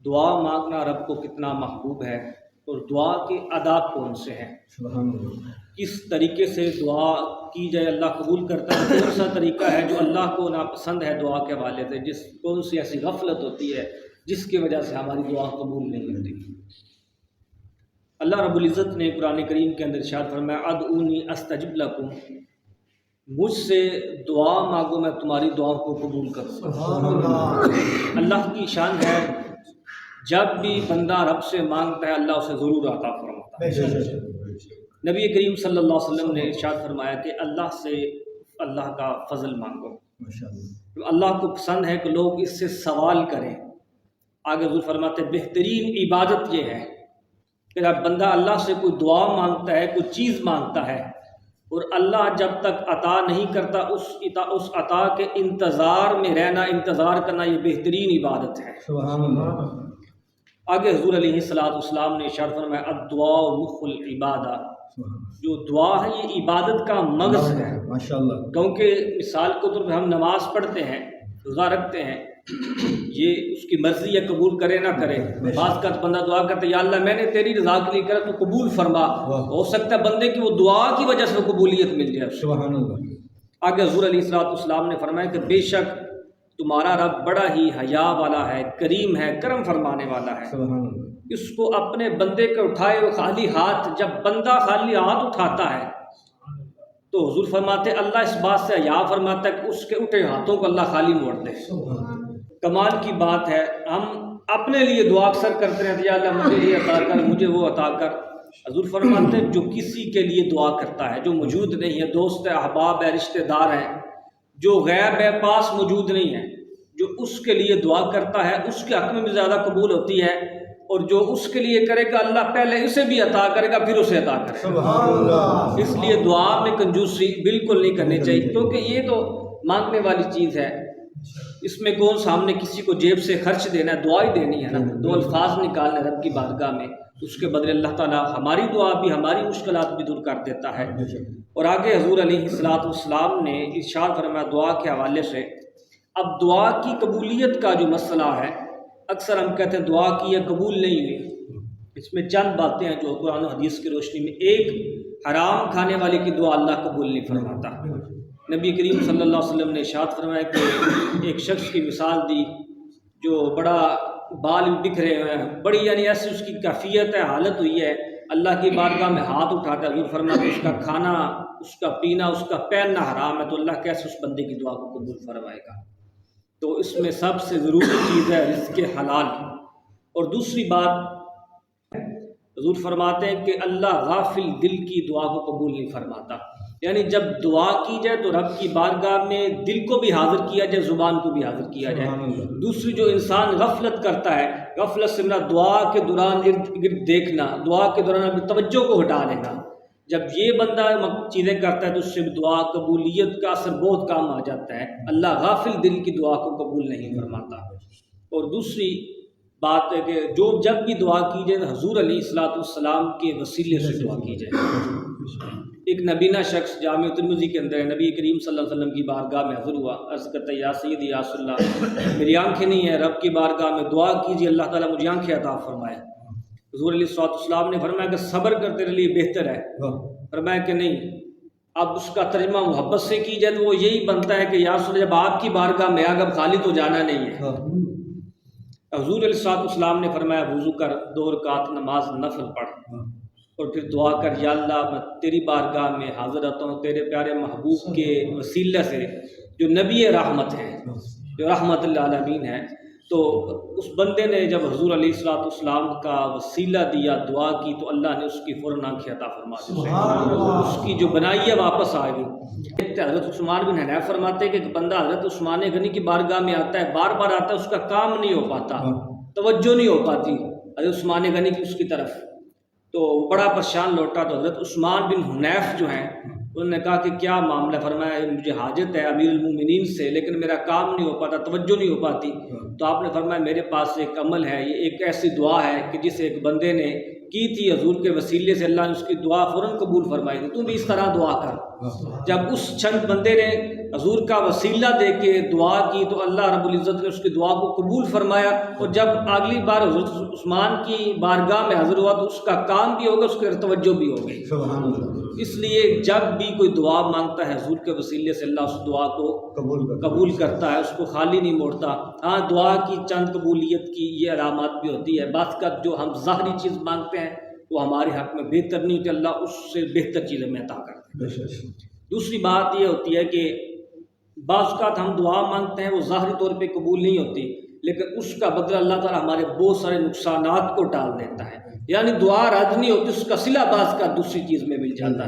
دعا مانگنا رب کو کتنا محبوب ہے اور دعا کے آداب کون سے ہیں، کس طریقے سے دعا کی جائے اللہ قبول کرتا ہے، کون سا طریقہ ہے جو اللہ کو ناپسند ہے دعا کے حوالے سے، کون سی ایسی غفلت ہوتی ہے جس کی وجہ سے ہماری دعا قبول نہیں ہوتی۔ اللہ رب العزت نے قرآن کریم کے اندر ارشاد فرمایا ادعونی استجب لکم، مجھ سے دعا مانگو میں تمہاری دعاؤں کو قبول کروں۔ اللہ کی شان ہے جب بھی بندہ رب سے مانگتا ہے اللہ اسے ضرور عطا فرماتا ہے۔ نبی کریم صلی اللہ علیہ وسلم نے ارشاد فرمایا کہ اللہ سے اللہ کا فضل مانگو، اللہ کو پسند ہے کہ لوگ اس سے سوال کریں۔ آگے حضور فرماتے بہترین عبادت یہ ہے کہ جب بندہ اللہ سے کوئی دعا مانگتا ہے، کوئی چیز مانگتا ہے اور اللہ جب تک عطا نہیں کرتا اس عطا کے انتظار میں رہنا، انتظار کرنا، یہ بہترین عبادت ہے۔ سبحان اللہ۔ آگے حضور علیہ السلام نے ارشاد فرمایا الدعاء مخ العبادہ، جو دعا ہے یہ عبادت کا مغز ہے۔ ماشاءاللہ۔ کیونکہ مثال کے طور پہ ہم نماز پڑھتے ہیں، روزہ رکھتے ہیں، یہ اس کی مرضی ہے قبول کرے نہ کرے۔ بعض کا بندہ دعا کرتا ہے یا اللہ میں نے تیری رضا کے لیے کرا تو قبول فرما، ہو سکتا ہے بندے کی وہ دعا کی وجہ سے قبولیت مل جائے۔ سبحان اللہ۔ آگے حضور علیہ السلام نے فرمایا کہ بے شک تمہارا رب بڑا ہی حیا والا ہے، کریم ہے، کرم فرمانے والا ہے۔ سبحان اللہ۔ اس کو اپنے بندے کو اٹھائے وہ خالی ہاتھ، جب بندہ خالی ہاتھ اٹھاتا ہے تو حضور فرماتے اللہ اس بات سے حیا فرماتا ہے کہ اس کے اٹھے ہاتھوں کو اللہ خالی موڑ دے۔ کمال کی بات ہے، ہم اپنے لیے دعا اکثر کرتے ہیں یا اللہ مجھے یہ عطا کر، مجھے وہ عطا کر۔ حضور فرماتے ہیں جو کسی کے لیے دعا کرتا ہے جو موجود نہیں ہے، دوست ہے، احباب ہے، رشتہ دار ہیں، جو غیب ہے، پاس موجود نہیں ہے، جو اس کے لیے دعا کرتا ہے اس کے حق میں بھی زیادہ قبول ہوتی ہے، اور جو اس کے لیے کرے گا اللہ پہلے اسے بھی عطا کرے گا پھر اسے عطا کرے گا۔ سبحان اللہ۔ اس لیے دعا میں کنجوسی بالکل نہیں کرنی چاہیے، کیونکہ یہ تو مانگنے والی چیز ہے، اس میں کون سامنے کسی کو جیب سے خرچ دینا ہے، دعا ہی دینی ہے نا، دو الفاظ نکالنے رب کی بارگاہ میں، اس کے بدلے اللہ تعالیٰ ہماری دعا بھی، ہماری مشکلات بھی دور کر دیتا ہے۔ اور آگے حضور علیہ السلام نے ارشاد فرمایا دعا کے حوالے سے، اب دعا کی قبولیت کا جو مسئلہ ہے، اکثر ہم کہتے ہیں دعا کی ہے قبول نہیں ہوئی، اس میں چند باتیں ہیں جو قرآن و حدیث کی روشنی میں۔ ایک، حرام کھانے والے کی دعا اللہ قبول نہیں فرماتا۔ نبی کریم صلی اللہ علیہ وسلم نے ارشاد فرمایا کہ ایک شخص کی مثال دی جو بڑا بال بکھرے ہوئے ہیں، بڑی یعنی ایسی اس کی کیفیت ہے، حالت ہوئی ہے، اللہ کی بارگاہ میں ہاتھ اٹھاتا ہے، حضور فرمایا کہ اس کا کھانا، اس کا پینا، اس کا پہننا حرام ہے، تو اللہ کیسے اس بندے کی دعا کو قبول فرمائے گا؟ تو اس میں سب سے ضروری چیز ہے رزق حلال۔ اور دوسری بات، حضور فرماتے ہیں کہ اللہ غافل دل کی دعا کو قبول نہیں فرماتا، یعنی جب دعا کی جائے تو رب کی بارگاہ میں دل کو بھی حاضر کیا جائے، زبان کو بھی حاضر کیا جائے۔ دوسری، جو انسان غفلت کرتا ہے، غفلت سے مراد دعا کے دوران ارد گرد دیکھنا، دعا کے دوران اپنی توجہ کو ہٹا لینا، جب یہ بندہ چیزیں کرتا ہے تو اس سے دعا قبولیت کا اثر بہت کم آ جاتا ہے، اللہ غافل دل کی دعا کو قبول نہیں فرماتا۔ اور دوسری بات ہے کہ جب بھی دعا کی جائے تو حضور علیہ السلام کے وسیلے سے دعا کی جائے۔ ایک نبینہ شخص جامع ترمذی کے اندر نبی کریم صلی اللہ علیہ وسلم کی بارگاہ میں حضور ہوا، عرض کرتا ہے یا سیدی یا رسول اللہ میری آنکھیں نہیں ہیں، رب کی بارگاہ میں دعا کیجیے اللہ تعالیٰ مجھے آنکھیں عطا فرمائے۔ حضور علیہ السلام نے فرمایا کہ صبر کر تیرے لیے بہتر ہے۔ فرمایا کہ نہیں، اب اس کا ترجمہ محبت سے کی جائے تو وہ یہی بنتا ہے کہ یا رسول اللہ جب آپ کی بارگاہ میں اب خالی تو جانا نہیں ہے۔ حضور علیہ السلام نے فرمایا وضو کر، 2 رکعت نماز نفل پڑھ، اور پھر دعا کر یا اللہ میں تیری بارگاہ میں حاضر رہتا ہوں تیرے پیارے محبوب کے وسیلے سے جو نبی رحمت ہے، جو رحمت للعالمین ہے۔ تو اس بندے نے جب حضور علیہ السلام کا وسیلہ دیا، دعا کی، تو اللہ نے اس کی فوراً آنکھیں عطا فرما دی، اس کی جو بنائی ہے واپس آ گئی۔ حضرت عثمان بن حنیف فرماتے ہیں کہ ایک بندہ حضرت عثمان غنی کی بارگاہ میں آتا ہے، بار بار آتا ہے، اس کا کام نہیں ہو پاتا، توجہ نہیں ہو پاتی حضرت عثمان غنی کی اس کی طرف، تو بڑا پریشان لوٹا۔ تو حضرت عثمان بن حنیف جو ہیں انہوں نے کہا کہ کیا معاملہ؟ فرمایا مجھے حاجت ہے امیر المومنین سے، لیکن میرا کام نہیں ہو پاتا، توجہ نہیں ہو پاتی۔ تو آپ نے فرمایا میرے پاس ایک عمل ہے، یہ ایک ایسی دعا ہے کہ جسے ایک بندے نے کی تھی حضور کے وسیلے سے اللہ نے اس کی دعا فوراً قبول فرمائی تھی، تو بھی اس طرح دعا کر۔ جب اس چند بندے نے حضور کا وسیلہ دے کے دعا کی تو اللہ رب العزت نے اس کی دعا کو قبول فرمایا، اور جب اگلی بار حضرت عثمان کی بارگاہ میں حاضر ہوا تو اس کا کام بھی ہوگا، اس کی توجہ بھی ہو گئی۔ سبحان اللہ، اس لیے جب بھی کوئی دعا مانگتا ہے حضور کے وسیلے سے اللہ اس دعا کو قبول کرتا ہے، اس کو خالی نہیں موڑتا۔ ہاں، دعا کی چند قبولیت کی یہ علامات بھی ہوتی ہے، بعض کا جو ہم ظاہری چیز مانگتے ہیں وہ ہمارے حق میں بہتر نہیں ہوتی، اللہ اس سے بہتر چیز ہمیں عطا کرتا ہے۔ دوسری بات یہ ہوتی ہے کہ بعض اوقات ہم دعا مانگتے ہیں وہ ظاہری طور پہ قبول نہیں ہوتی، لیکن اس کا بدلہ اللہ تعالیٰ ہمارے بہت سارے نقصانات کو ٹال دیتا ہے، یعنی دعا رد نہیں ہوتی، اس کا صلہ بعض کا دوسری چیز میں مل جاتا ہے۔